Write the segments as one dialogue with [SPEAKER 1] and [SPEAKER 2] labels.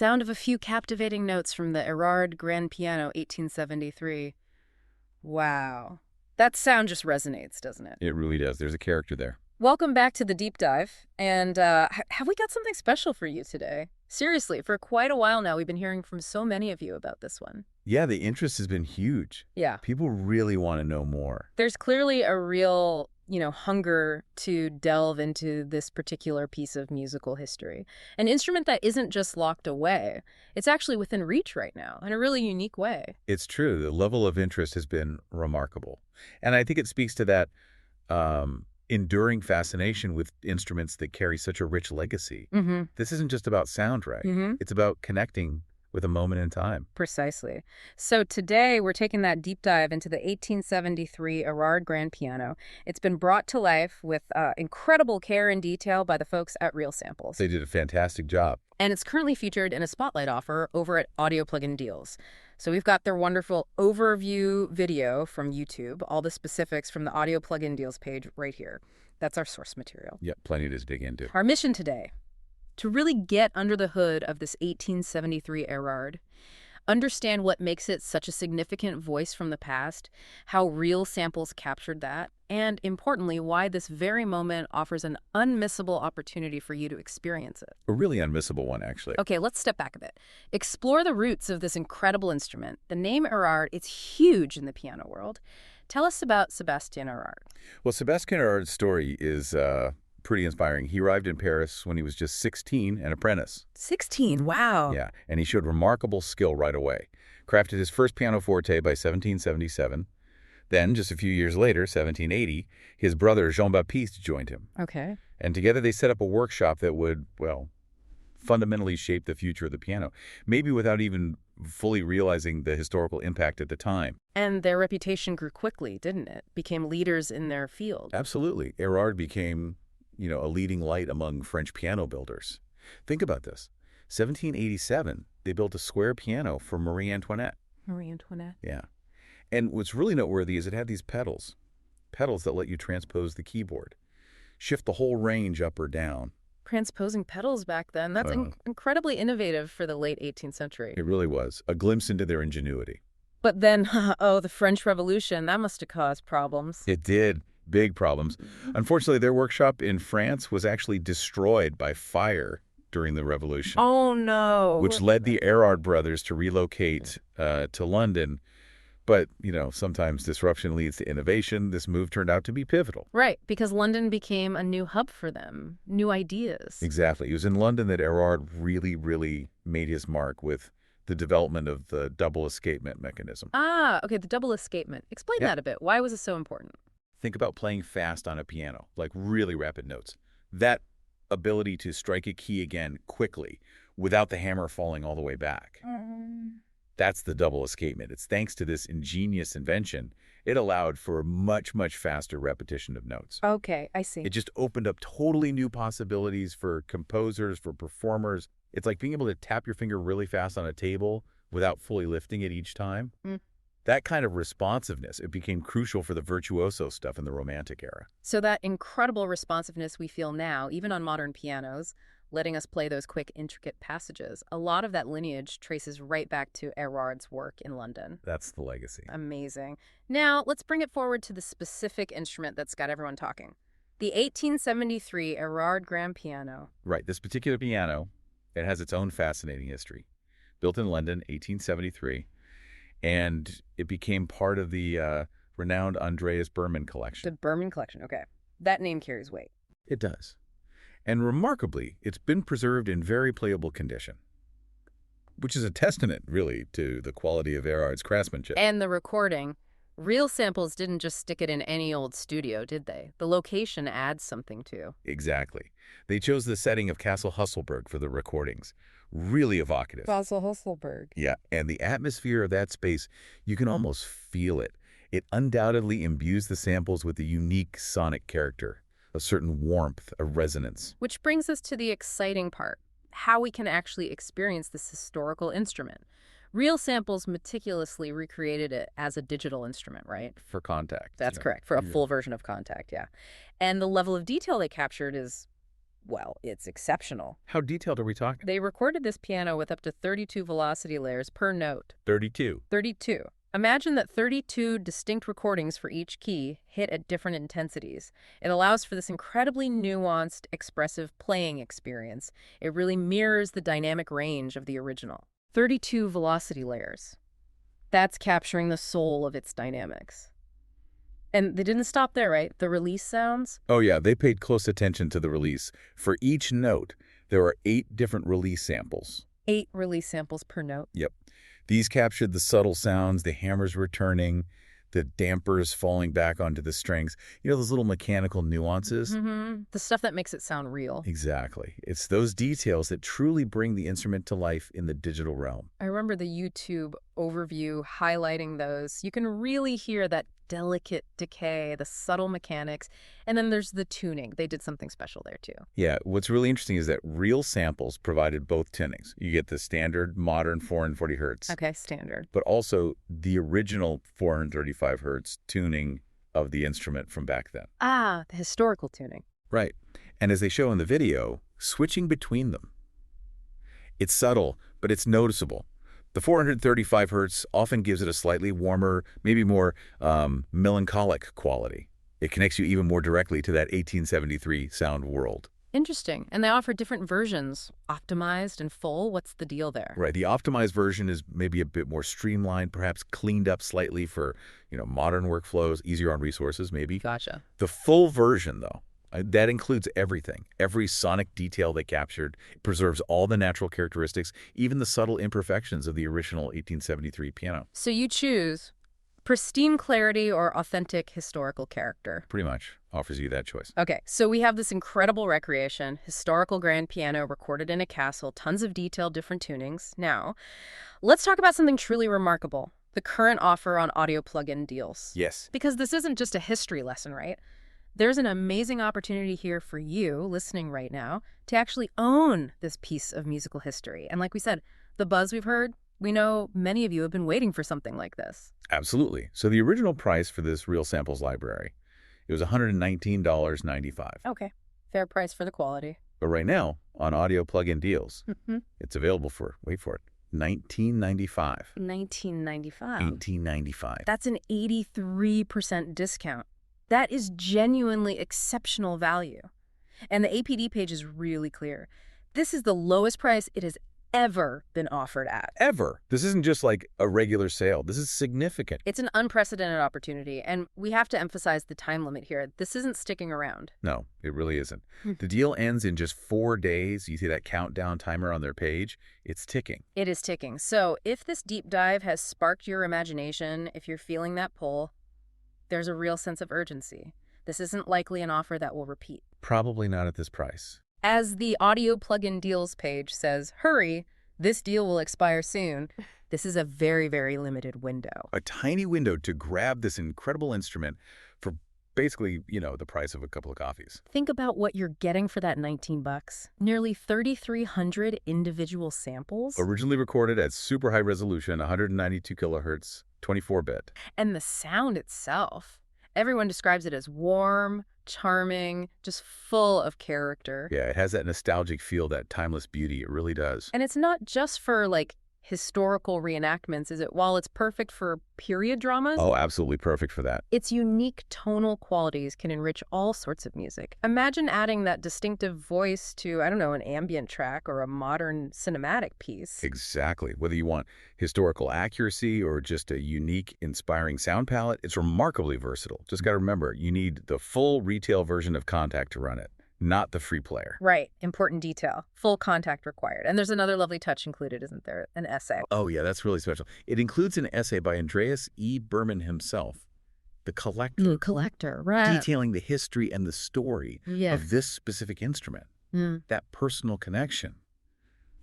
[SPEAKER 1] sound of a few captivating notes from the Érard Grand Piano 1873. Wow. That sound just resonates, doesn't it?
[SPEAKER 2] It really does. There's a character there.
[SPEAKER 1] Welcome back to the deep dive. And have we got something special for you today? Seriously, for quite a while now, we've been hearing from so many of you about this one.
[SPEAKER 2] Yeah, the interest has been huge.
[SPEAKER 1] Yeah.
[SPEAKER 2] People really want to know more.
[SPEAKER 1] There's clearly a real, hunger to delve into this particular piece of musical history. An instrument that isn't just locked away. It's actually within reach right now in a really unique way.
[SPEAKER 2] It's true. The level of interest has been remarkable. And I think it speaks to that enduring fascination with instruments that carry such a rich legacy.
[SPEAKER 1] Mm-hmm.
[SPEAKER 2] This isn't just about sound, right?
[SPEAKER 1] Mm-hmm.
[SPEAKER 2] It's about connecting with a moment in time.
[SPEAKER 1] Precisely. So today we're taking that deep dive into the 1873 Érard Grand Piano. It's been brought to life with incredible care and detail by the folks at Real Samples.
[SPEAKER 2] They did a fantastic job.
[SPEAKER 1] And it's currently featured in a spotlight offer over at Audio Plugin Deals. So we've got their wonderful overview video from YouTube, all the specifics from the Audio Plugin Deals page right here. That's our source material.
[SPEAKER 2] Yeah, plenty to dig into.
[SPEAKER 1] Our mission today, to really get under the hood of this 1873 Érard, understand what makes it such a significant voice from the past, how Real Samples captured that, and importantly, why this very moment offers an unmissable opportunity for you to experience it.
[SPEAKER 2] A really unmissable one, actually.
[SPEAKER 1] Okay, let's step back a bit. Explore the roots of this incredible instrument. The name Érard, it's huge in the piano world. Tell us about Sébastien Érard.
[SPEAKER 2] Well, Sébastien Érard's story is pretty inspiring. He arrived in Paris when he was just 16, an apprentice.
[SPEAKER 1] 16, wow.
[SPEAKER 2] Yeah, and he showed remarkable skill right away. Crafted his first pianoforte by 1777. Then, just a few years later, 1780, his brother Jean-Baptiste joined him.
[SPEAKER 1] Okay.
[SPEAKER 2] And together they set up a workshop that would, well, fundamentally shape the future of the piano, maybe without even fully realizing the historical impact at the time.
[SPEAKER 1] And their reputation grew quickly, didn't it? Became leaders in their field.
[SPEAKER 2] Absolutely. Érard became, a leading light among French piano builders. Think about this. 1787, they built a square piano for Marie Antoinette.
[SPEAKER 1] Marie Antoinette.
[SPEAKER 2] Yeah. And what's really noteworthy is it had these pedals that let you transpose the keyboard, shift the whole range up or down.
[SPEAKER 1] Transposing pedals back then, that's incredibly innovative for the late 18th century.
[SPEAKER 2] It really was. A glimpse into their ingenuity.
[SPEAKER 1] But then, the French Revolution, that must have caused problems.
[SPEAKER 2] It did. Big problems. Unfortunately, their workshop in France was actually destroyed by fire during the Revolution.
[SPEAKER 1] Oh, no.
[SPEAKER 2] Which led the Érard brothers to relocate to London. But, sometimes disruption leads to innovation. This move turned out to be pivotal.
[SPEAKER 1] Right, because London became a new hub for them, new ideas.
[SPEAKER 2] Exactly. It was in London that Érard really, really made his mark with the development of the double escapement mechanism.
[SPEAKER 1] Ah, okay, the double escapement. Explain that a bit. Why was it so important?
[SPEAKER 2] Think about playing fast on a piano, like really rapid notes. That ability to strike a key again quickly without the hammer falling all the way back. That's the double escapement. It's thanks to this ingenious invention, it allowed for much, much faster repetition of notes.
[SPEAKER 1] Okay, I see.
[SPEAKER 2] It just opened up totally new possibilities for composers, for performers. It's like being able to tap your finger really fast on a table without fully lifting it each time. That kind of responsiveness, it became crucial for the virtuoso stuff in the Romantic era.
[SPEAKER 1] So that incredible responsiveness we feel now, even on modern pianos, letting us play those quick, intricate passages, a lot of that lineage traces right back to Érard's work in London.
[SPEAKER 2] That's the legacy.
[SPEAKER 1] Amazing. Now, let's bring it forward to the specific instrument that's got everyone talking. The 1873 Érard Grand Piano.
[SPEAKER 2] Right. This particular piano, it has its own fascinating history. Built in London, 1873, and it became part of the renowned Andreas Berman collection.
[SPEAKER 1] The Berman collection, okay. That name carries weight.
[SPEAKER 2] It does. And remarkably, it's been preserved in very playable condition, which is a testament, really, to the quality of Érard's craftsmanship.
[SPEAKER 1] And the recording. Real Samples didn't just stick it in any old studio, did they? The location adds something, too.
[SPEAKER 2] Exactly. They chose the setting of Castle Husselburg for the recordings. Really evocative.
[SPEAKER 1] Castle Husselburg.
[SPEAKER 2] Yeah, and the atmosphere of that space, you can almost feel it. It undoubtedly imbues the samples with a unique sonic character, a certain warmth, a resonance.
[SPEAKER 1] Which brings us to the exciting part, how we can actually experience this historical instrument. Real Samples meticulously recreated it as a digital instrument, right?
[SPEAKER 2] For Contact.
[SPEAKER 1] That's correct, for a full version of Contact, yeah. And the level of detail they captured is Well, it's exceptional.
[SPEAKER 2] How detailed are we talking?
[SPEAKER 1] They recorded this piano with up to 32 velocity layers per note.
[SPEAKER 2] 32.
[SPEAKER 1] 32. Imagine that 32 distinct recordings for each key hit at different intensities. It allows for this incredibly nuanced, expressive playing experience. It really mirrors the dynamic range of the original. 32 velocity layers. That's capturing the soul of its dynamics. And they didn't stop there, right? The release sounds?
[SPEAKER 2] Oh yeah, they paid close attention to the release. For each note, there are 8 different release samples.
[SPEAKER 1] 8 release samples per note.
[SPEAKER 2] Yep. These captured the subtle sounds, the hammers returning, the dampers falling back onto the strings. You know, those little mechanical nuances?
[SPEAKER 1] Mm-hmm. The stuff that makes it sound real.
[SPEAKER 2] Exactly. It's those details that truly bring the instrument to life in the digital realm.
[SPEAKER 1] I remember the YouTube overview highlighting those. You can really hear that delicate decay, the subtle mechanics, and then there's the tuning. They did something special there too.
[SPEAKER 2] Yeah, what's really interesting is that Real Samples provided both tunings. You get the standard modern 440 hertz,
[SPEAKER 1] Okay, standard.
[SPEAKER 2] but also the original 435 hertz tuning of the instrument from back then.
[SPEAKER 1] Ah, the historical tuning.
[SPEAKER 2] Right. And as they show in the video, switching between them. It's subtle, but it's noticeable. The 435 hertz often gives it a slightly warmer, maybe more melancholic quality. It connects you even more directly to that 1873 sound world.
[SPEAKER 1] Interesting. And they offer different versions, optimized and full. What's the deal there?
[SPEAKER 2] Right. The optimized version is maybe a bit more streamlined, perhaps cleaned up slightly for, modern workflows, easier on resources maybe.
[SPEAKER 1] Gotcha.
[SPEAKER 2] The full version, though, that includes everything. Every sonic detail they captured. It preserves all the natural characteristics, even the subtle imperfections of the original 1873 piano.
[SPEAKER 1] So you choose pristine clarity or authentic historical character.
[SPEAKER 2] Pretty much offers you that choice.
[SPEAKER 1] Okay, so we have this incredible recreation, historical grand piano recorded in a castle, tons of detailed different tunings. Now, let's talk about something truly remarkable, the current offer on audio plug-in deals.
[SPEAKER 2] Yes.
[SPEAKER 1] Because this isn't just a history lesson, right? There's an amazing opportunity here for you, listening right now, to actually own this piece of musical history. And like we said, the buzz we've heard, we know many of you have been waiting for something like this.
[SPEAKER 2] Absolutely. So the original price for this Real Samples library, it was $119.95.
[SPEAKER 1] Okay, fair price for the quality.
[SPEAKER 2] But right now, on audio plug-in deals,
[SPEAKER 1] Mm-hmm.
[SPEAKER 2] it's available for, wait for it, $19.95.
[SPEAKER 1] $19.95.
[SPEAKER 2] $18.95.
[SPEAKER 1] That's an 83% discount. That is genuinely exceptional value. And the APD page is really clear. This is the lowest price it has ever been offered at.
[SPEAKER 2] Ever. This isn't just like a regular sale. This is significant.
[SPEAKER 1] It's an unprecedented opportunity, and we have to emphasize the time limit here. This isn't sticking around.
[SPEAKER 2] No, it really isn't. The deal ends in just 4 days. You see that countdown timer on their page? It's ticking.
[SPEAKER 1] It is ticking. So if this deep dive has sparked your imagination, if you're feeling that pull, there's a real sense of urgency. This isn't likely an offer that will repeat.
[SPEAKER 2] Probably not at this price.
[SPEAKER 1] As the audio plug-in deals page says, hurry, this deal will expire soon. This is a very, very limited window.
[SPEAKER 2] A tiny window to grab this incredible instrument for basically, the price of a couple of coffees.
[SPEAKER 1] Think about what you're getting for that $19. Nearly 3,300 individual samples.
[SPEAKER 2] Originally recorded at super high resolution, 192 kilohertz, 24-bit.
[SPEAKER 1] And the sound itself. Everyone describes it as warm, charming, just full of character.
[SPEAKER 2] Yeah, it has that nostalgic feel, that timeless beauty. It really does.
[SPEAKER 1] And it's not just for, historical reenactments, is it? While it's perfect for period dramas,
[SPEAKER 2] Oh, absolutely perfect for that.
[SPEAKER 1] its unique tonal qualities can enrich all sorts of music. Imagine adding that distinctive voice to, an ambient track or a modern cinematic piece.
[SPEAKER 2] Exactly. Whether you want historical accuracy or just a unique, inspiring sound palette, it's remarkably versatile. Just got to remember, you need the full retail version of Contact to run it, not the free player.
[SPEAKER 1] Right. Important detail. Full contact required. And there's another lovely touch included, isn't there? An essay.
[SPEAKER 2] Oh, yeah, that's really special. It includes an essay by Andreas E. Berman himself, the collector,
[SPEAKER 1] The collector, right.
[SPEAKER 2] detailing the history and the story
[SPEAKER 1] Yes.
[SPEAKER 2] of this specific instrument.
[SPEAKER 1] Mm.
[SPEAKER 2] That personal connection.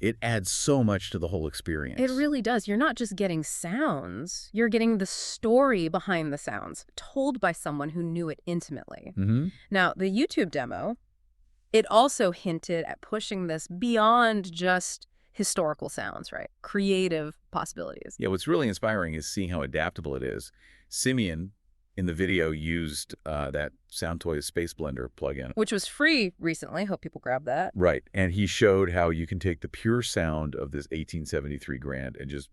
[SPEAKER 2] It adds so much to the whole experience.
[SPEAKER 1] It really does. You're not just getting sounds. You're getting the story behind the sounds, told by someone who knew it intimately.
[SPEAKER 2] Mm-hmm.
[SPEAKER 1] Now, the YouTube demo, it also hinted at pushing this beyond just historical sounds, right? Creative possibilities.
[SPEAKER 2] Yeah, what's really inspiring is seeing how adaptable it is. Simeon in the video used that Soundtoys Space Blender plugin.
[SPEAKER 1] Which was free recently. Hope people grab that.
[SPEAKER 2] Right. And he showed how you can take the pure sound of this 1873 Grand and just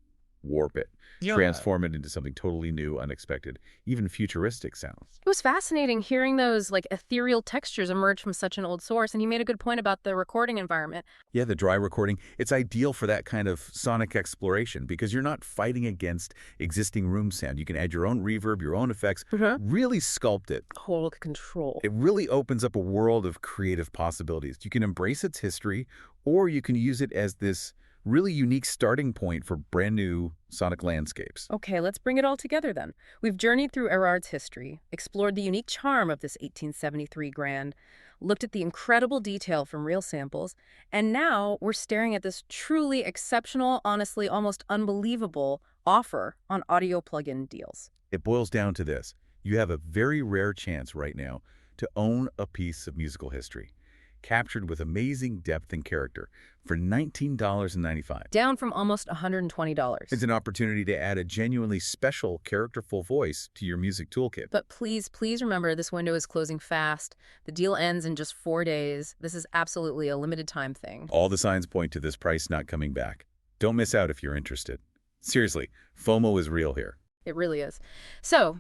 [SPEAKER 2] warp it, transform it into something totally new, unexpected, even futuristic sounds.
[SPEAKER 1] It was fascinating hearing those like ethereal textures emerge from such an old source, and he made a good point about the recording environment.
[SPEAKER 2] Yeah, the dry recording, it's ideal for that kind of sonic exploration because you're not fighting against existing room sound. You can add your own reverb, your own effects, really sculpt it.
[SPEAKER 1] Total control.
[SPEAKER 2] It really opens up a world of creative possibilities. You can embrace its history, or you can use it as this really unique starting point for brand new sonic landscapes.
[SPEAKER 1] Okay, let's bring it all together then. We've journeyed through Érard's history, explored the unique charm of this 1873 Grand, looked at the incredible detail from real samples, and now we're staring at this truly exceptional, honestly almost unbelievable offer on audio plugin deals.
[SPEAKER 2] It boils down to this. You have a very rare chance right now to own a piece of musical history, captured with amazing depth and character for $19.95.
[SPEAKER 1] Down from almost $120.
[SPEAKER 2] It's an opportunity to add a genuinely special, characterful voice to your music toolkit.
[SPEAKER 1] But please, please remember this window is closing fast. The deal ends in just 4 days. This is absolutely a limited time thing.
[SPEAKER 2] All the signs point to this price not coming back. Don't miss out if you're interested. Seriously, FOMO is real here.
[SPEAKER 1] It really is. So,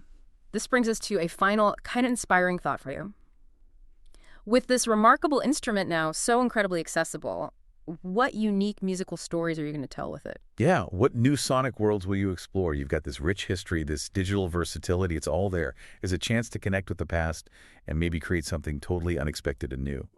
[SPEAKER 1] this brings us to a final, kind of inspiring thought for you. With this remarkable instrument now so incredibly accessible, what unique musical stories are you going to tell with it?
[SPEAKER 2] Yeah, what new sonic worlds will you explore? You've got this rich history, this digital versatility, it's all there. It's a chance to connect with the past and maybe create something totally unexpected and new.